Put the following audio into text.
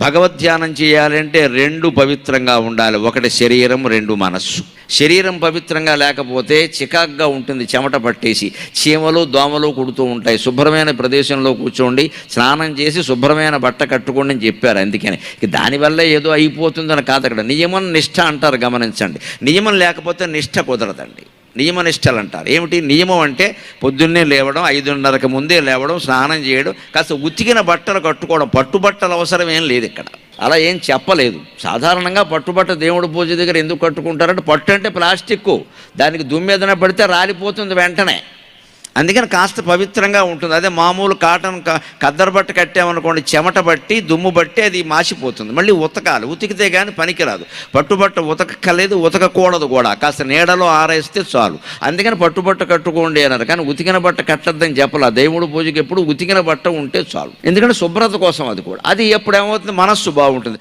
భగవద్ధ్యానం చేయాలంటే రెండు పవిత్రంగా ఉండాలి. ఒకటి శరీరం, రెండు మనస్సు. శరీరం పవిత్రంగా లేకపోతే చికాగ్గా ఉంటుంది, చెమట పట్టేసి చీమలు దోమలు కుడుతూ ఉంటాయి. శుభ్రమైన ప్రదేశంలో కూర్చోండి, స్నానం చేసి శుభ్రమైన బట్ట కట్టుకోండి అని చెప్పారు. అందుకని దానివల్ల ఏదో అయిపోతుందని కాదు. అక్కడ నియమం నిష్ఠ అంటారు, గమనించండి. నియమం లేకపోతే నిష్ఠ కుదరదండి. నియమనిష్టలు అంటారు. ఏమిటి నియమం అంటే? పొద్దున్నే లేవడం, 5:30కి ముందే లేవడం, స్నానం చేయడం, కాస్త ఉతికిన బట్టలు కట్టుకోవడం. పట్టుబట్టలు అవసరం ఏం లేదు ఇక్కడ, అలా ఏం చెప్పలేదు. సాధారణంగా పట్టుబట్ట దేవుడి పూజ దగ్గర ఎందుకు కట్టుకుంటారంటే, పట్టు అంటే ప్లాస్టిక్, దానికి దుమ్మెదన పడితే రాలిపోతుంది వెంటనే. అందుకని కాస్త పవిత్రంగా ఉంటుంది. అదే మామూలు కాటన్ కద్దరు బట్ట కట్టామనుకోండి, చెమట బట్టి దుమ్ము బట్టి అది మాసిపోతుంది, మళ్ళీ ఉతకాలి. ఉతికితే కానీ పనికిరాదు. పట్టుబట్ట ఉతకక్కలేదు, ఉతకకూడదు కూడా, కాస్త నీడలో ఆరేస్తే చాలు. అందుకని పట్టుబట్ట కట్టుకోండి అన్నారు. కానీ ఉతికిన బట్ట కట్టద్దని చెప్పాలి. దేవుడి పూజకి ఎప్పుడు ఉతికిన బట్ట ఉంటే చాలు, ఎందుకంటే శుభ్రత కోసం. అది కూడా అది ఎప్పుడు ఏమవుతుంది, మనస్సు బాగుంటుంది.